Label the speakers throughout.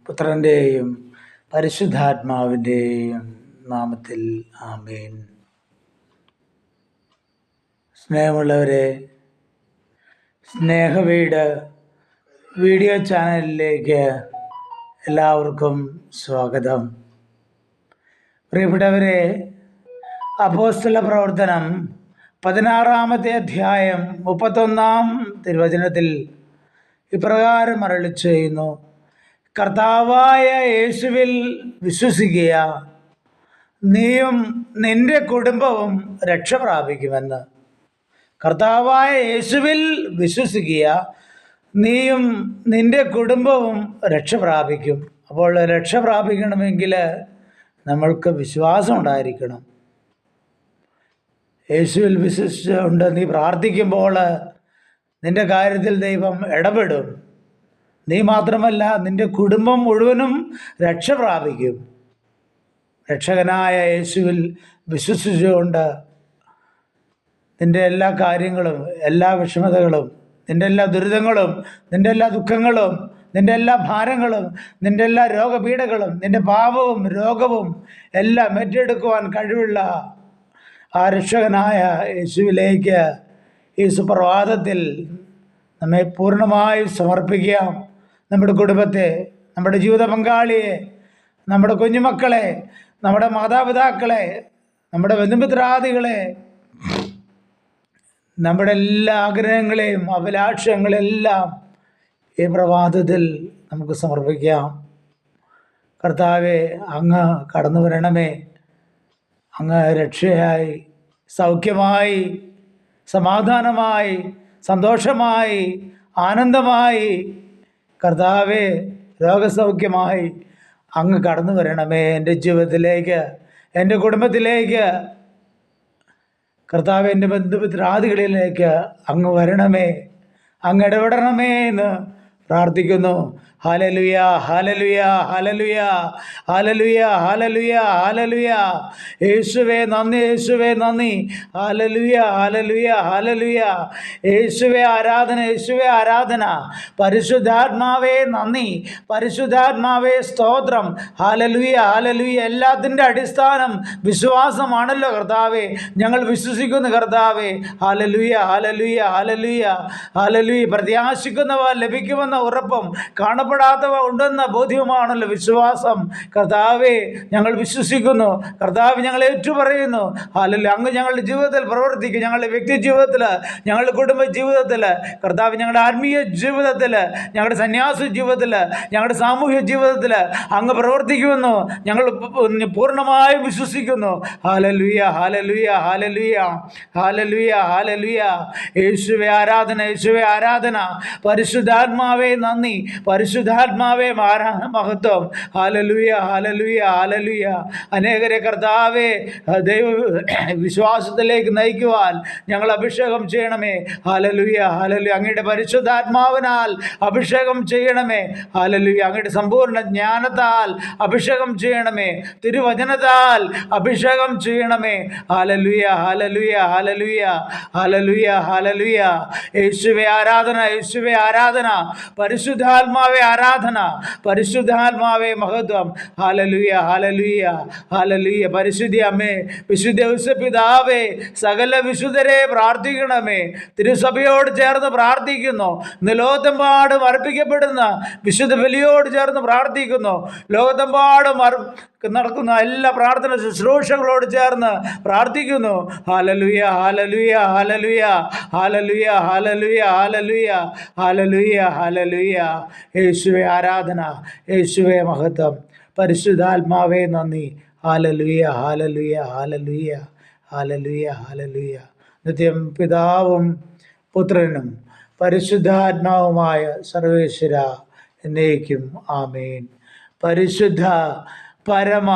Speaker 1: പുത്രൻ്റെയും പരിശുദ്ധാത്മാവിൻ്റെയും നാമത്തിൽ ആമേൻ. സ്നേഹമുള്ളവരെ, സ്നേഹവീട് വീഡിയോ ചാനലിലേക്ക് എല്ലാവർക്കും സ്വാഗതം. പ്രിയപ്പെട്ടവരെ, അപ്പോസ്തല പ്രവർത്തനം 16-ാമത്തെ അധ്യായം 31-ാം തിരുവചനത്തിൽ ഇപ്രകാരം അരുളി ചെയ്യുന്നു: കർത്താവായ യേശുവിൽ വിശ്വസിക്കുക, നീയും നിന്റെ കുടുംബവും രക്ഷ പ്രാപിക്കുമെന്ന്. കർത്താവായ യേശുവിൽ വിശ്വസിക്കുക, നീയും നിന്റെ കുടുംബവും രക്ഷ പ്രാപിക്കും. അപ്പോൾ രക്ഷ പ്രാപിക്കണമെങ്കിൽ നമ്മൾക്ക് വിശ്വാസം ഉണ്ടായിരിക്കണം. യേശുവിൽ വിശ്വസിച്ചുകൊണ്ട് നീ പ്രാർത്ഥിക്കുമ്പോൾ നിന്റെ കാര്യത്തിൽ ദൈവം ഇടപെടും. നീ മാത്രമല്ല, നിന്റെ കുടുംബം മുഴുവനും രക്ഷ പ്രാപിക്കും. രക്ഷകനായ യേശുവിൽ വിശ്വസിച്ചുകൊണ്ട് നിന്റെ എല്ലാ കാര്യങ്ങളും, എല്ലാ വിഷമതകളും, നിന്റെ എല്ലാ ദുരിതങ്ങളും, നിന്റെ എല്ലാ ദുഃഖങ്ങളും, നിന്റെ എല്ലാ ഭാരങ്ങളും, നിന്റെ എല്ലാ രോഗപീഠകളും, നിന്റെ പാപവും രോഗവും എല്ലാം ഏറ്റെടുക്കുവാൻ കഴിവുള്ള ആ രക്ഷകനായ യേശുവിലേക്ക് ഈ സുപ്രഭാതത്തിൽ നമ്മെ പൂർണ്ണമായി സമർപ്പിക്കാം. നമ്മുടെ കുടുംബത്തെ, നമ്മുടെ ജീവിത പങ്കാളിയെ, നമ്മുടെ കുഞ്ഞുമക്കളെ, നമ്മുടെ മാതാപിതാക്കളെ, നമ്മുടെ ബന്ധുമിത്രാദികളെ, നമ്മുടെ എല്ലാ ആഗ്രഹങ്ങളെയും അഭിലാഷങ്ങളെല്ലാം ഈ പ്രഭാതത്തിൽ നമുക്ക് സമർപ്പിക്കാം. കർത്താവേ, അങ്ങ് കടന്നു വരണമേ. അങ്ങ് രക്ഷയായി, സൗഖ്യമായി, സമാധാനമായി, സന്തോഷമായി, ആനന്ദമായി, കർത്താവേ, രോഗസൗഖ്യമായി അങ്ങ് കടന്നു വരണമേ എൻ്റെ ജീവിതത്തിലേക്ക്, എൻ്റെ കുടുംബത്തിലേക്ക്. കർത്താവേ, എൻ്റെ ബന്ധുമിത്രാദികളിലേക്ക് അങ്ങ് വരണമേ, അങ്ങ് ഇടപെടണമേ എന്ന് പ്രാർത്ഥിക്കുന്നു. ഹല്ലേലൂയ, ഹല്ലേലൂയ, ഹല്ലേലൂയ, ഹല്ലേലൂയ, ഹല്ലേലൂയ, ഹല്ലേലൂയ. യേശുവേ നന്ദി, യേശുവേ നന്ദി. ഹല്ലേലൂയ, ഹല്ലേലൂയ, ഹല്ലേലൂയ. യേശുവേ ആരാധന, യേശുവേ ആരാധന. പരിശുദ്ധാത്മാവേ നന്ദി, പരിശുദ്ധാത്മാവേ സ്തോത്രം. ഹല്ലേലൂയ, ഹല്ലേലൂയ. എല്ലാത്തിൻ്റെ അടിസ്ഥാനം വിശ്വാസമാണല്ലോ കർത്താവേ. ഞങ്ങൾ വിശ്വസിക്കുന്നു കർത്താവേ. ഹല്ലേലൂയ, ഹല്ലേലൂയ, ഹല്ലേലൂയ, ഹല്ലേലൂയ. പ്രത്യാശിക്കുന്നവ ലഭിക്കുമെന്ന ഉറപ്പും കാണപ്പെടാത്തവ ഉണ്ടെന്ന ബോധ്യവുമാണല്ലോ വിശ്വാസം. കർത്താവേ, ഞങ്ങൾ വിശ്വസിക്കുന്നു. കർത്താവ്, ഞങ്ങൾ ഏറ്റുപറയുന്നു. ഹല്ലേലൂയ. അങ്ങ് ഞങ്ങളുടെ ജീവിതത്തിൽ പ്രവർത്തിക്കും. ഞങ്ങളുടെ വ്യക്തി ജീവിതത്തിൽ, ഞങ്ങളുടെ കുടുംബ ജീവിതത്തിൽ, കർത്താവ്, ഞങ്ങളുടെ ആത്മീയ ജീവിതത്തിൽ, ഞങ്ങളുടെ സന്യാസ ജീവിതത്തിൽ, ഞങ്ങളുടെ സാമൂഹ്യ ജീവിതത്തിൽ അങ്ങ് പ്രവർത്തിക്കുമെന്ന് ഞങ്ങൾ പൂർണ്ണമായും വിശ്വസിക്കുന്നു. ഹല്ലേലൂയ, ഹല്ലേലൂയ, ഹല്ലേലൂയ, ഹല്ലേലൂയ, ഹല്ലേലൂയ. യേശുവേ ആരാധന, യേശുവേ ആരാധന. പരിശുദ്ധാത്മാവേ നന്ദി, പരിശുദ്ധാത്മാവേ മഹത്വം. ഹല്ലേലൂയ, ഹല്ലേലൂയ, ഹല്ലേലൂയ. അനേകരെ കർത്താവേ ദൈവ വിശ്വാസത്തിലേക്ക് നയിക്കുവാൻ ഞങ്ങൾ അഭിഷേകം ചെയ്യണമേ. Hallelujah, hallelujah. അങ്ങയുടെ പരിശുദ്ധാത്മാവിനാൽ അഭിഷേകം ചെയ്യണമേ. ഹല്ലേലൂയ. അങ്ങയുടെ സമ്പൂർണ്ണ ജ്ഞാനത്താൽ അഭിഷേകം ചെയ്യണമേ. തിരുവചനത്താൽ അഭിഷേകം ചെയ്യണമേ. ഹല്ലേലൂയ, ഹല്ലേലൂയ, ഹല്ലേലൂയ, ഹല്ലേലൂയ, ഹല്ലേലൂയ. യേശുവേ ആരാധന, യേശുവേ ആരാധന. പരിശുദ്ധാത്മാവേ ആരാധന, പരിശുദ്ധാത്മാവേ മഹത്വം. ഹല്ലേലൂയ, ഹല്ലേലൂയ, ഹല്ലേലൂയ. പരിശുദ്ധി അമ്മേ, വിശുദ്ധ പിതാവേ, സകല വിശുദ്ധരെ പ്രാർത്ഥിക്കണമേ. തിരുസഭയോട് ചേർന്ന് പ്രാർത്ഥിക്കുന്നു. ഇന്ന് ലോകത്തെമ്പാടും അർപ്പിക്കപ്പെടുന്ന വിശുദ്ധ ബലിയോട് ചേർന്ന് പ്രാർത്ഥിക്കുന്നു. ലോകത്തെമ്പാടും നടക്കുന്ന എല്ലാ പ്രാർത്ഥന ശുശ്രൂഷകളോട് ചേർന്ന് പ്രാർത്ഥിക്കുന്നു. ഹല്ലേലൂയ, ഹല്ലേലൂയ, ഹല്ലേലൂയ, ഹല്ലേലൂയ, ഹല്ലേലൂയ, ഹല്ലേലൂയ, ഹല്ലേലൂയ, ഹല്ലേലൂയ. യേശുവേ ആരാധന, യേശുവേ മഹത്വം. പരിശുദ്ധാത്മാവേ നന്ദി. ഹല്ലേലൂയ, ഹല്ലേലൂയ, ഹല്ലേലൂയ, ഹല്ലേലൂയ, ഹല്ലേലൂയ. നിത്യം പിതാവും പുത്രനും പരിശുദ്ധാത്മാവുമായ സർവേശ്വര എന്നേക്കും ആമേൻ. പരിശുദ്ധ പരമ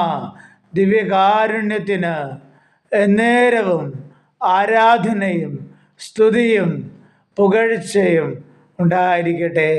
Speaker 1: ദിവ്യകാരുണ്യത്തിന് എന്നേരവും ആരാധനയും സ്തുതിയും പുകഴ്ചയും ഉണ്ടായിരിക്കട്ടെ.